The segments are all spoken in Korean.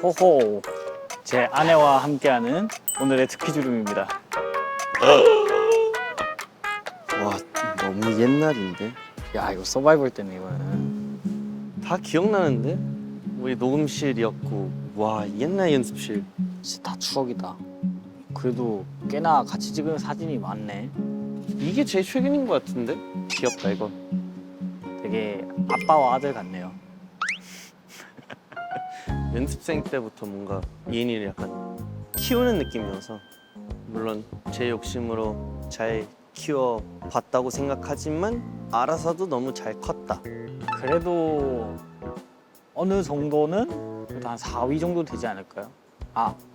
호호, 제 아내와 함께하는 오늘의 특기 주름입니다. 와 너무 옛날인데. 야, 이거 서바이벌 때네 이거는. 다 기억나는데? 우리 녹음실이었고 와 옛날 연습실. 진짜 다 추억이다. 그래도 꽤나 같이 찍은 사진이 많네. 이게 제일 최근인 것 같은데? 귀엽다 이거. 되게 아빠와 아들 같네요. 연습생 때부터 뭔가 이엔이를 약간 키우는 느낌이어서 물론 제 욕심으로 잘 키워봤다고 생각하지만 알아서도 너무 잘 컸다. 그래도 어느 정도는 그래도 한 4위 정도 되지 않을까요?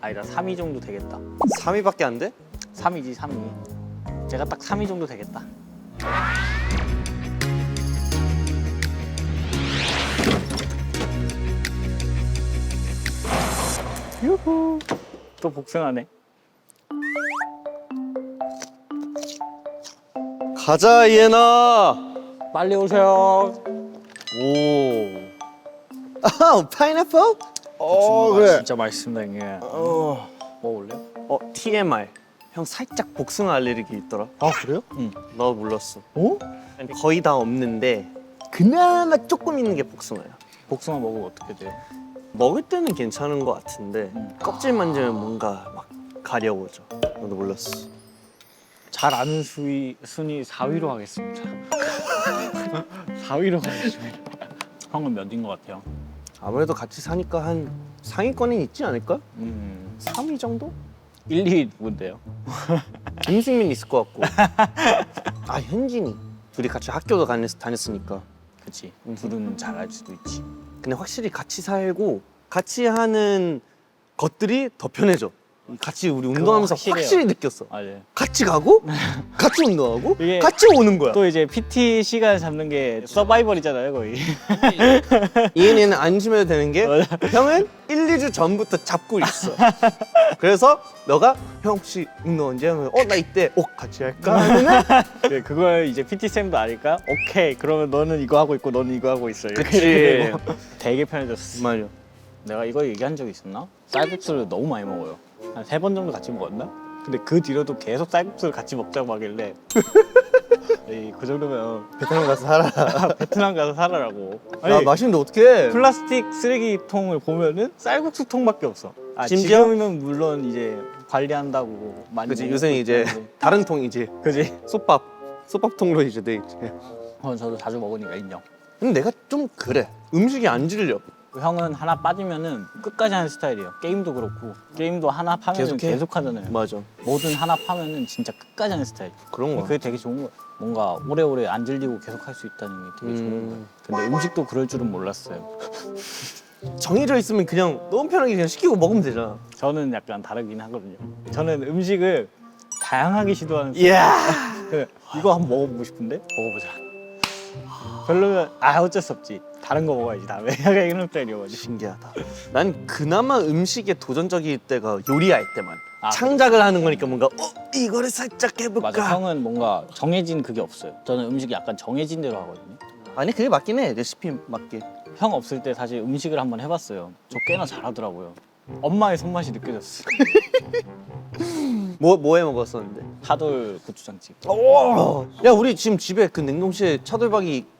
아니다 3위 정도 되겠다. 3위밖에 안 돼? 3위지 3위. 제가 딱 3위 정도 되겠다. 유후. 또 복숭아네. 가자 이엔아. 빨리 오세요. 오. 아 파인애플? 복숭아가 그래. 진짜 맛있습니다 이게. 먹을래요? TMI. 형 살짝 복숭아 알레르기 있더라. 아 그래요? 너 몰랐어. 어? 거의 다 없는데 그나마 조금 있는 게 복숭아야. 복숭아 먹으면 어떻게 돼요? 먹을 때는 괜찮은 것 같은데 껍질 만지면 뭔가 막 가려워져. 너도 몰랐어. 잘 아는 순위 4위로 하겠습니다. 4위로 가겠습니다. 형은 몇인 것 같아요? 아무래도 같이 사니까 한 상위권에 있지 않을까? 3위 정도? 1, 2위 누군데요? 김승민 있을 것 같고. 아 현진이. 둘이 같이 학교도 다녔으니까. 그치. 둘은 잘 알 수도 있지. 근데 확실히 같이 살고 같이 하는 것들이 더 편해져. 같이 우리 운동하면서 확실해요. 확실히 느꼈어. 맞아요. 같이 가고 같이 운동하고 이게 같이 오는 거야. 또 이제 PT 시간 잡는 게 서바이벌이잖아요 거의. 이은이는 안심해도 되는 게 형은 1, 2주 전부터 잡고 있어. 그래서 너가 형 혹시 운동 언제 하면 나 이때 같이 할까? 하면은 네, 그걸 이제 PT 쌤도 아니까 오케이 그러면 너는 이거 하고 있고 너는 이거 하고 있어. 이렇게 그치. 되고 되게 편해졌어. 맞아. 내가 이거 얘기한 적이 있었나? 쌀국수를 너무 많이 먹어요. 한 3번 정도 같이 먹었나? 근데 그 뒤로도 계속 쌀국수를 같이 먹자고 하길래 에이, 그 정도면 베트남 가서 살아. 베트남 가서 살아라고. 야 맛있는데 어떡해? 플라스틱 쓰레기통을 보면은 쌀국수 통밖에 없어. 심지어? 지금은 물론 이제 관리한다고 많이 그치 먹고 요새는 이제 있는데. 다른 통이지. 그지? 솥밥통로 이제 돼 있지. 저도 자주 먹으니까 인정. 근데 내가 좀 그래. 음식이 안 질려. 형은 하나 빠지면은 끝까지 하는 스타일이에요. 게임도 그렇고 게임도 하나 파면은 계속해? 계속 하잖아요. 맞아. 뭐든 하나 파면은 진짜 끝까지 하는 스타일. 그런 거야. 그게 되게 좋은 거야. 뭔가 오래오래 안 질리고 계속 할 수 있다는 게 되게 좋은 거야. 근데 음식도 그럴 줄은 몰랐어요. 정해져 있으면 그냥 너무 편하게 그냥 시키고 먹으면 되잖아. 저는 약간 다르긴 하거든요. 저는 음식을 다양하게 시도하는 이야. 그 이거 한번 먹어보고 싶은데 먹어보자. 별로면 어쩔 수 없지. 다른 거 먹어야지 다음에. 약간 이런 스타일이어가지고. 신기하다. 난 그나마 음식에 도전적일 때가 요리할 때만. 아, 창작을 하는 거니까 뭔가 이거를 살짝 해볼까. 맞아. 형은 뭔가 정해진 그게 없어요. 저는 음식이 약간 정해진 대로 하거든요. 아니 그게 맞긴 해. 레시피 맞게. 형 없을 때 사실 음식을 한번 해봤어요. 저 꽤나 잘하더라고요. 엄마의 손맛이 느껴졌어. 뭐 해 먹었었는데? 차돌 고추장찌개. 야 우리 지금 집에 그 냉동실에 차돌박이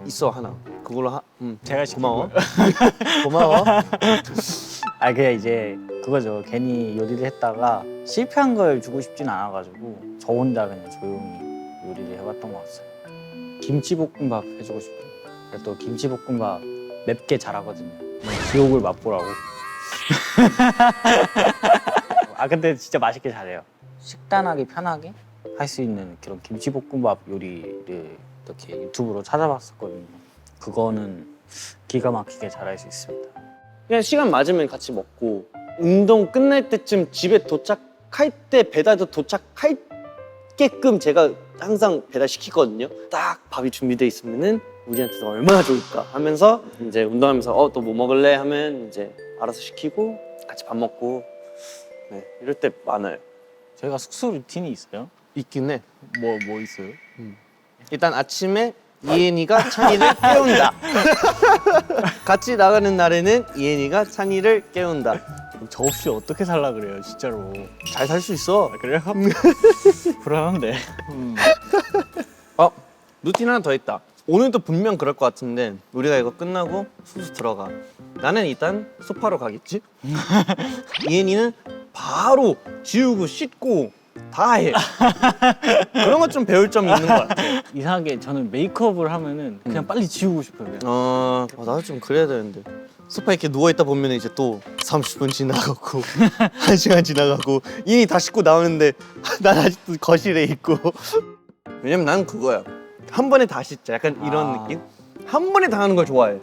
있어 하나. 그걸로 제가 시킨 고마워. 거예요. 고마워. 그냥 이제 그거죠. 괜히 요리를 했다가 실패한 걸 주고 싶진 않아가지고 저 혼자 그냥 조용히 요리를 해봤던 것 같아요. 김치볶음밥 해주고 싶어요. 그래서 또 김치볶음밥 맵게 잘하거든요. 지옥을 맛보라고. 근데 진짜 맛있게 잘해요. 식단하기 편하게 할 수 있는 그런 김치볶음밥 요리를 이렇게 유튜브로 찾아봤었거든요. 그거는 기가 막히게 잘할 수 있습니다. 그냥 시간 맞으면 같이 먹고 운동 끝날 때쯤 집에 도착할 때 배달도 도착할게끔 제가 항상 배달시키거든요. 딱 밥이 준비돼 있으면은 우리한테도 얼마나 좋을까 하면서 이제 운동하면서 또 뭐 먹을래 하면 이제 알아서 시키고 같이 밥 먹고 네, 이럴 때 많아요. 저희가 숙소 루틴이 있어요? 있긴 해. 뭐 있어요? 일단 아침에 이엔이가 찬이를 깨운다. 같이 나가는 날에는 이엔이가 찬이를 깨운다. 저 없이 어떻게 살라 그래요, 진짜로. 잘 살 수 있어. 그래요? 불안한데. 루틴 하나 더 있다. 오늘도 분명 그럴 것 같은데 우리가 이거 끝나고 숙소 들어가. 나는 일단 소파로 가겠지. 이엔이는 바로 지우고 씻고 다 해. 그런 것 좀 배울 점이 있는 것 같아. 이상하게 저는 메이크업을 하면은 그냥 빨리 지우고 싶어요. 그냥. 나도 좀 그래야 되는데. 소파에 이렇게 누워 있다 보면 이제 또 30분 지나가고 1시간 지나가고 이니 다 씻고 나오는데 난 아직도 거실에 있고. 왜냐면 난 그거야. 한 번에 다 씻자. 약간 이런 느낌? 한 번에 다 하는 걸 좋아해.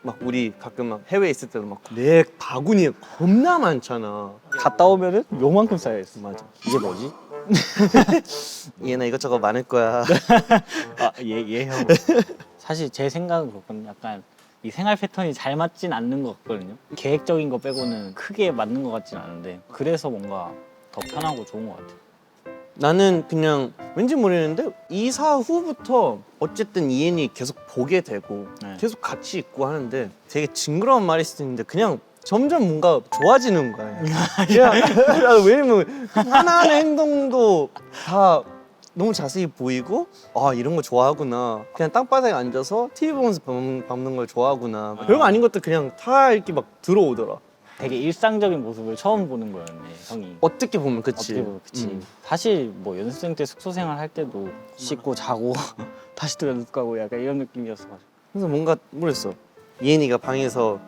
막 우리 가끔 막 해외에 있을 때도 막 내 바구니에 겁나 많잖아. 갔다 오면은 요만큼 쌓여있어. 맞아. 이게 뭐지? 얘나 이것저것 많을 거야. 예, 형. 사실 제 생각은 그렇거든요. 약간 이 생활 패턴이 잘 맞진 않는 것 같거든요. 계획적인 거 빼고는 크게 맞는 것 같진 않은데 그래서 뭔가 더 편하고 좋은 것 같아요. 나는 그냥 왠지 모르겠는데 이사 후부터 어쨌든 이엔이 계속 보게 되고 네. 계속 같이 있고 하는데 되게 징그러운 말일 수도 있는데 그냥 점점 뭔가 좋아지는 거야. 왜냐면 하나하나 행동도 다 너무 자세히 보이고 이런 거 좋아하구나. 그냥 땅바닥에 앉아서 TV 보면서 밟는 걸 좋아하구나. 별거 아닌 것도 그냥 다 이렇게 막 들어오더라. 되게 일상적인 모습을 처음 보는 거였네, 형이. 어떻게 보면 그치. 어떻게 보면 그치. 사실 뭐 연습생 때 숙소 생활 할 때도 씻고 자고 다시 또 연습 가고 약간 이런 느낌이었어가지고. 그래서 뭔가 모르겠어. 이엔이가 방에서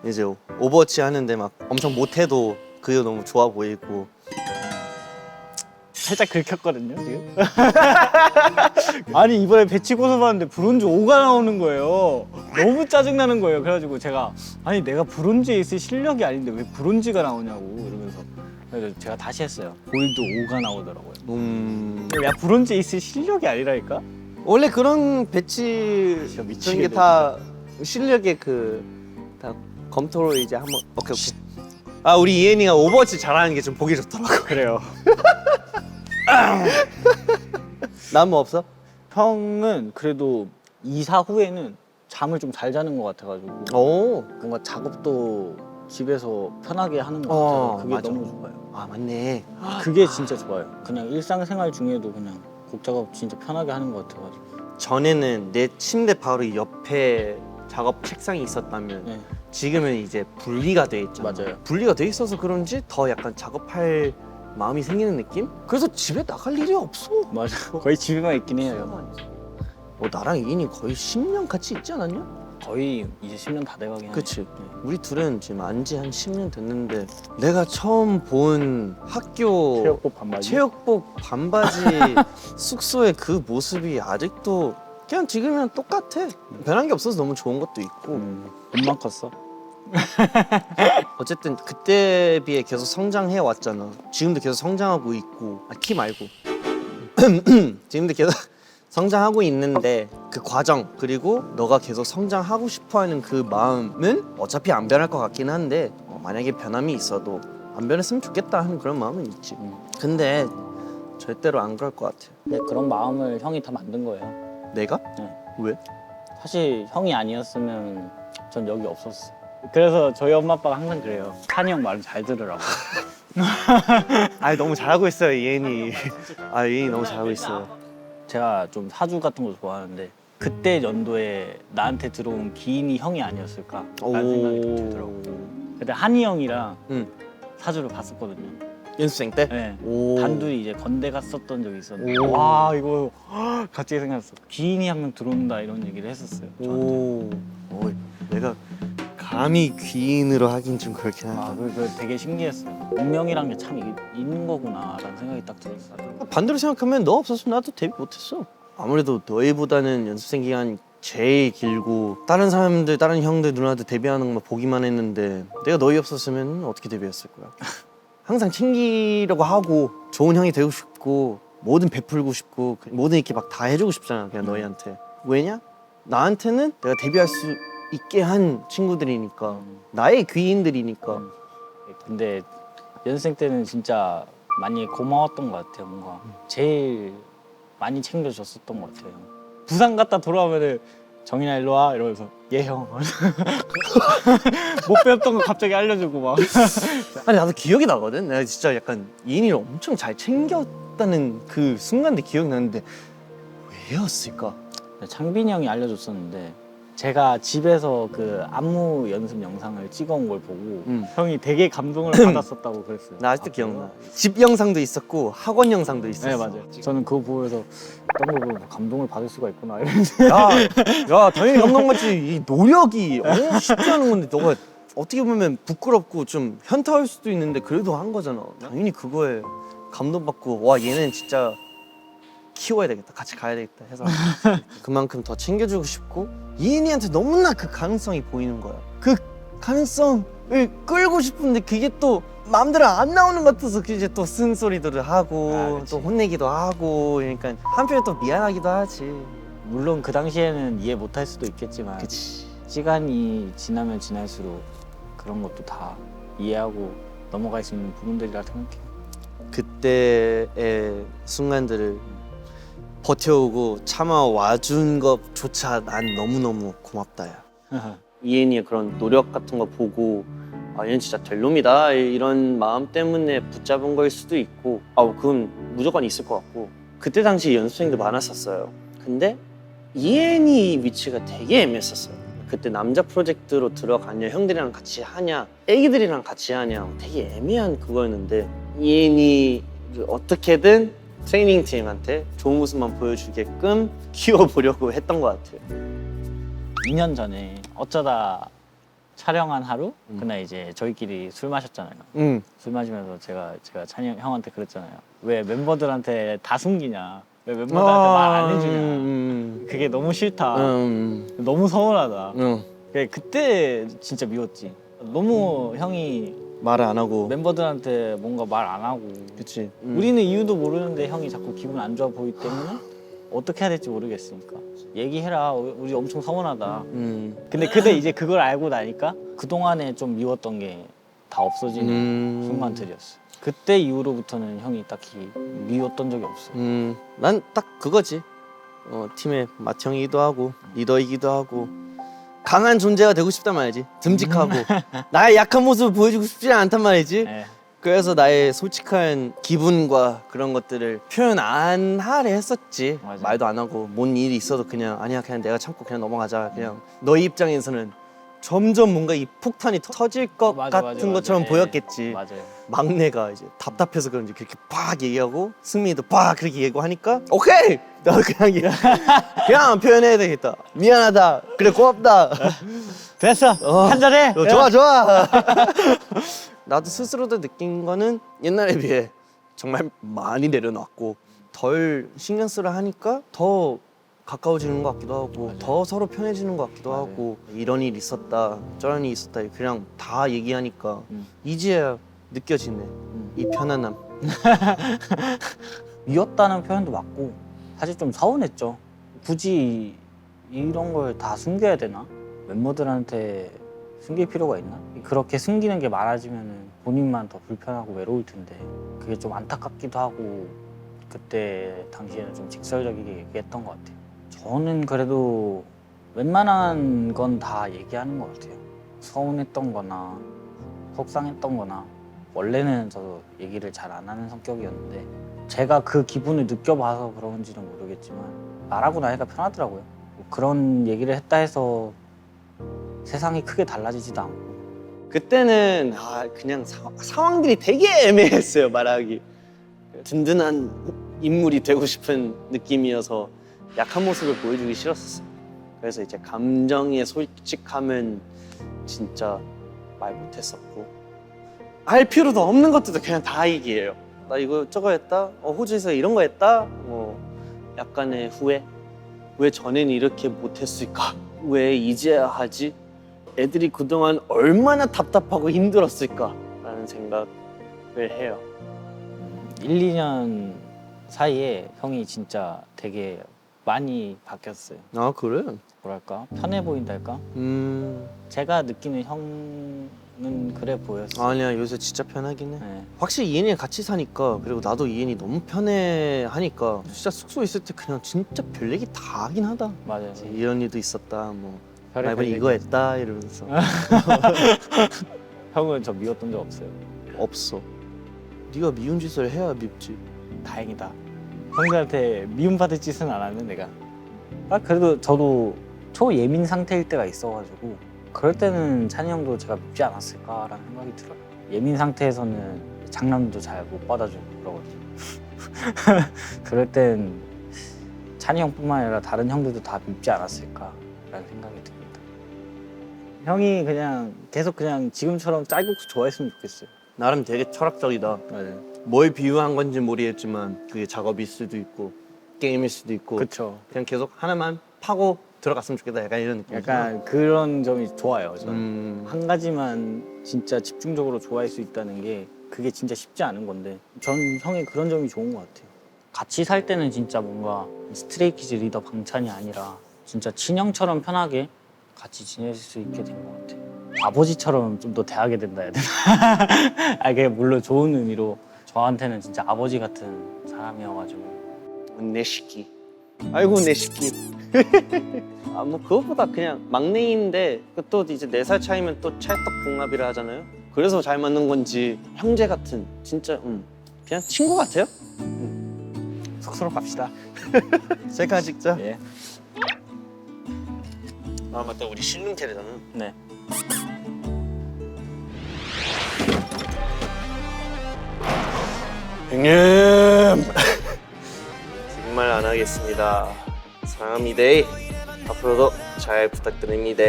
이제 오버워치 하는데 막 엄청 못해도 그게 너무 좋아 보이고. 살짝 긁혔거든요 지금. 아니 이번에 배치 고소받았는데 브론즈 5가 나오는 거예요. 너무 짜증나는 거예요. 그래가지고 제가 아니 내가 브론즈에 있을 실력이 아닌데 왜 브론즈가 나오냐고 이러면서 그래서 제가 다시 했어요. 골드 5가 나오더라고요. 야 브론즈에 있을 실력이 아니라니까. 원래 그런 배치 진짜 그런 미치겠네, 게 다 실력의 다 검토로 이제 한번 오케이. 우리 이엔이가 오버워치 잘하는 게 좀 보기 좋더라고. 그래요. 난 뭐 없어? 형은 그래도 이사 후에는 잠을 좀 잘 자는 것 같아가지고 오. 뭔가 작업도 집에서 편하게 하는 것 같아요. 그게 맞아. 너무 좋아요. 맞네. 그게 진짜 좋아요. 그냥 일상생활 중에도 그냥 곡 작업 진짜 편하게 하는 것 같아가지고. 전에는 내 침대 바로 옆에 작업 책상이 있었다면 네. 지금은 이제 분리가 돼 있잖아. 맞아요. 분리가 돼 있어서 그런지 더 약간 작업할 마음이 생기는 느낌? 그래서 집에 나갈 일이 없어. 맞아. 거의 집에만 있긴 해요. 나랑 이인이 거의 10년 같이 있지 않았냐? 거의 이제 10년 다 돼가긴 하네. 그치. 우리 둘은 지금 안지 한 10년 됐는데 내가 처음 본 학교 체육복 반바지. 체육복 반바지 숙소의 그 모습이 아직도 그냥 지금이랑 똑같아. 변한 게 없어서 너무 좋은 것도 있고. 옷만 컸어. 어쨌든 그때에 비해 계속 성장해 왔잖아. 지금도 계속 성장하고 있고. 키 말고. 지금도 계속 성장하고 있는데 그 과정 그리고 너가 계속 성장하고 싶어하는 그 마음은 어차피 안 변할 것 같긴 한데 만약에 변함이 있어도 안 변했으면 좋겠다 하는 그런 마음은 있지. 근데 절대로 안 그럴 것 같아. 근데 그런 마음을 형이 다 만든 거예요. 내가? 네. 왜? 사실 형이 아니었으면 전 여기 없었어. 그래서 저희 엄마 아빠가 항상 그래요. 찬이 형 말을 잘 들으라고. 너무 잘하고 있어요 이엔이. 이엔이 너무 잘하고 있어요. 제가 좀 사주 같은 거 좋아하는데 그때 연도에 나한테 들어온 기인이 형이 아니었을까라는 생각이 좀 들더라고요. 그때 한이 형이랑 응. 사주를 봤었거든요. 연습생 때? 네. 오. 단둘이 이제 건대 갔었던 적이 있었는데 오. 와 이거 갑자기 생각났어. 기인이 한 명 들어온다 이런 얘기를 했었어요. 저한테. 내가 감히 귀인으로 하긴 좀 그렇긴 하다. 그거 되게 신기했어요. 운명이란 게 참 있는 거구나라는 생각이 딱 들었어요. 반대로 생각하면 너 없었으면 나도 데뷔 못했어. 아무래도 너희보다는 연습생 기간 제일 길고 다른 사람들, 다른 형들, 누나들 데뷔하는 거 보기만 했는데 내가 너희 없었으면 어떻게 데뷔했을 거야? 항상 챙기려고 하고 좋은 형이 되고 싶고 뭐든 베풀고 싶고 뭐든 이렇게 막 다 해주고 싶잖아 그냥 너희한테. 왜냐? 나한테는 내가 데뷔할 수 있게 한 친구들이니까 나의 귀인들이니까. 근데 연습생 때는 진짜 많이 고마웠던 것 같아요. 뭔가 제일 많이 챙겨줬었던 것 같아요. 부산 갔다 돌아오면은 정인아 일로 와 이러면서 예 형. 못 배웠던 거 갑자기 알려주고 막. 아니 나도 기억이 나거든. 내가 진짜 약간 이인이를 엄청 잘 챙겼다는 그 순간도 기억나는데 왜였을까? 창빈이 형이 알려줬었는데 제가 집에서 그 안무 연습 영상을 찍어온 걸 보고 형이 되게 감동을 받았었다고 그랬어요. 나 아직도 아, 기억나. 그래요? 집 영상도 있었고 학원 영상도 있었어. 네 맞아요. 저는 그거 보면서 어떤 걸 보면 감동을 받을 수가 있구나 이러면서. 야 당연히 감동받지. 이 노력이 쉽지 않은 건데 너가 어떻게 보면 부끄럽고 좀 현타올 수도 있는데 그래도 한 거잖아. 당연히 그거에 감동받고 와 얘는 진짜 키워야 되겠다. 같이 가야 되겠다 해서 그만큼 더 챙겨주고 싶고 이인이한테 너무나 그 가능성이 보이는 거야. 그 가능성을 끌고 싶은데 그게 또 마음대로 안 나오는 것 같아서 이제 또 쓴소리들을 하고 그치. 또 혼내기도 하고 그러니까 한편에 또 미안하기도 하지. 물론 그 당시에는 이해 못할 수도 있겠지만 그치. 시간이 지나면 지날수록 그런 것도 다 이해하고 넘어갈 수 있는 부분들이라 생각해요. 그때의 순간들을 버텨오고 참아와준 것조차 난 너무너무 고맙다 야. 이엔이의 그런 노력 같은 거 보고 아 얘는 진짜 될 놈이다 이런 마음 때문에 붙잡은 걸 수도 있고 그건 무조건 있을 것 같고 그때 당시 연습생도 많았었어요. 근데 이엔이 위치가 되게 애매했었어요. 그때 남자 프로젝트로 들어가냐 형들이랑 같이 하냐 애기들이랑 같이 하냐 되게 애매한 그거였는데 이엔이를 어떻게든 트레이닝 팀한테 좋은 모습만 보여주게끔 키워보려고 했던 것 같아요. 2년 전에 어쩌다 촬영한 하루 그날 이제 저희끼리 술 마셨잖아요. 술 마시면서 제가 찬이 형한테 그랬잖아요. 왜 멤버들한테 다 숨기냐? 왜 멤버들한테 말 안 해주냐? 그게 너무 싫다. 너무 서운하다. 그때 진짜 미웠지. 너무 형이 말을 안 하고 멤버들한테 뭔가 말 안 하고. 그치. 우리는 이유도 모르는데 형이 자꾸 기분 안 좋아 보이기 때문에 어떻게 해야 될지 모르겠으니까 얘기해라. 우리 엄청 서운하다. 근데 이제 그걸 알고 나니까 그동안에 좀 미웠던 게 다 없어지는 순간들이었어. 그때 이후로부터는 형이 딱히 미웠던 적이 없어. 난 딱 그거지. 팀의 맏형이기도 하고 리더이기도 하고 강한 존재가 되고 싶단 말이지. 듬직하고 나의 약한 모습을 보여주고 싶지 않단 말이지. 네. 그래서 나의 솔직한 기분과 그런 것들을 표현 안 하려 했었지. 맞아. 말도 안 하고 뭔 일이 있어도 그냥 아니야 그냥 내가 참고 그냥 넘어가자. 그냥 너희 입장에서는 점점 뭔가 이 폭탄이 터질 것 같은 것처럼 네. 보였겠지. 맞아요. 막내가 이제 답답해서 그런지 그렇게 팍 얘기하고 승민이도 팍 그렇게 얘기하고 하니까 오케이! 나 그냥 표현해야 되겠다. 미안하다. 그래 고맙다. 됐어. 한잔해. 좋아. 나도 스스로도 느낀 거는 옛날에 비해 정말 많이 내려놨고 덜 신경 쓰려 하니까 더 가까워지는 것 같기도 하고 맞아요. 더 서로 편해지는 것 같기도 맞아요. 하고 이런 일 있었다 저런 일 있었다 그냥 다 얘기하니까 음. 이제야 느껴지네 이 편안함. 미웠다는 표현도 맞고 사실 좀 서운했죠. 굳이 이런 걸 다 숨겨야 되나? 멤버들한테 숨길 필요가 있나? 그렇게 숨기는 게 많아지면 본인만 더 불편하고 외로울 텐데 그게 좀 안타깝기도 하고 그때 당시에는 좀 직설적이게 얘기했던 것 같아요. 저는 그래도 웬만한 건 다 얘기하는 것 같아요. 서운했던 거나 속상했던 거나 원래는 저도 얘기를 잘 안 하는 성격이었는데 제가 그 기분을 느껴봐서 그런지는 모르겠지만 말하고 나니까 편하더라고요. 뭐 그런 얘기를 했다 해서 세상이 크게 달라지지도 않고. 그때는 그냥 상황들이 되게 애매했어요 말하기. 든든한 인물이 되고 싶은 느낌이어서 약한 모습을 보여주기 싫었어요. 그래서 이제 감정의 솔직함은 진짜 말 못했었고 할 필요도 없는 것들도 그냥 다 얘기해요. 나 이거 저거 했다. 호주에서 이런 거 했다. 뭐 약간의 후회. 왜 전에는 이렇게 못했을까? 왜 이제야 하지? 애들이 그동안 얼마나 답답하고 힘들었을까라는 생각을 해요. 1, 2년 사이에 형이 진짜 되게 많이 바뀌었어요. 아 그래? 뭐랄까? 편해 보인달까? 제가 느끼는 는 그래 보였어. 아니야, 요새 진짜 편하긴 해. 네. 확실히 이엔이랑 같이 사니까, 그리고 나도 이엔이 너무 편해하니까 진짜 숙소 있을 때 그냥 진짜 별 얘기 다 하긴 하다. 맞아요. 이런 일도 있었다, 뭐 별의 나 이번에 별 이거 얘기. 했다 이러면서. 형은 저 미웠던 적 없어요. 없어. 네가 미운 짓을 해야 밉지. 다행이다. 형들한테 미움받을 짓은 안 하는 내가. 그래도 저도 초예민 상태일 때가 있어가지고 그럴 때는 찬이 형도 제가 밉지 않았을까라는 생각이 들어요. 예민 상태에서는 장난도 잘 못 받아주고 그러거든요. 그럴 땐 찬이 형뿐만 아니라 다른 형들도 다 밉지 않았을까라는 생각이 듭니다. 형이 그냥 계속 그냥 지금처럼 짤국수 좋아했으면 좋겠어요. 나름 되게 철학적이다. 맞아요. 뭘 비유한 건지 모르겠지만 그게 작업일 수도 있고 게임일 수도 있고 그렇죠. 그냥 계속 하나만 파고 들어갔으면 좋겠다. 약간 이런 느낌. 약간 그런 점이 좋아요. 저는. 한 가지만 진짜 집중적으로 좋아할 수 있다는 게 그게 진짜 쉽지 않은 건데 전 형의 그런 점이 좋은 것 같아요. 같이 살 때는 진짜 뭔가 스트레이키즈 리더 방찬이 아니라 진짜 친형처럼 편하게 같이 지낼 수 있게 된 것 같아요. 아버지처럼 좀 더 대하게 된다 해야 되나? 그게 물론 좋은 의미로 저한테는 진짜 아버지 같은 사람이어가지고. 내 새끼. 아이고 내 새끼. 아 뭐 그것보다 그냥 막내인데 또 이제 4살 차이면 또 찰떡궁합이라 하잖아요. 그래서 잘 맞는 건지 형제 같은 진짜 그냥 친구 같아요. 숙소로 갑시다. 셀카 찍자. 예. 아 맞다, 우리 신릉테레잖아. 네. 형님. 정말 안 하겠습니다. 사랑합니다. 앞으로도 잘 부탁드립니다.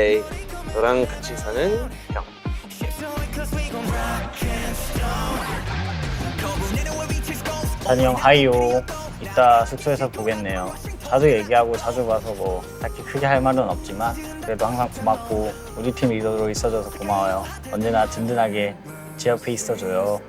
너랑 같이 사는 형. 찬이 형 하이요. 이따 숙소에서 보겠네요. 자주 얘기하고 자주 봐서 뭐 딱히 크게 할 말은 없지만 그래도 항상 고맙고 우리 팀 리더로 있어줘서 고마워요. 언제나 든든하게 제 옆에 있어줘요.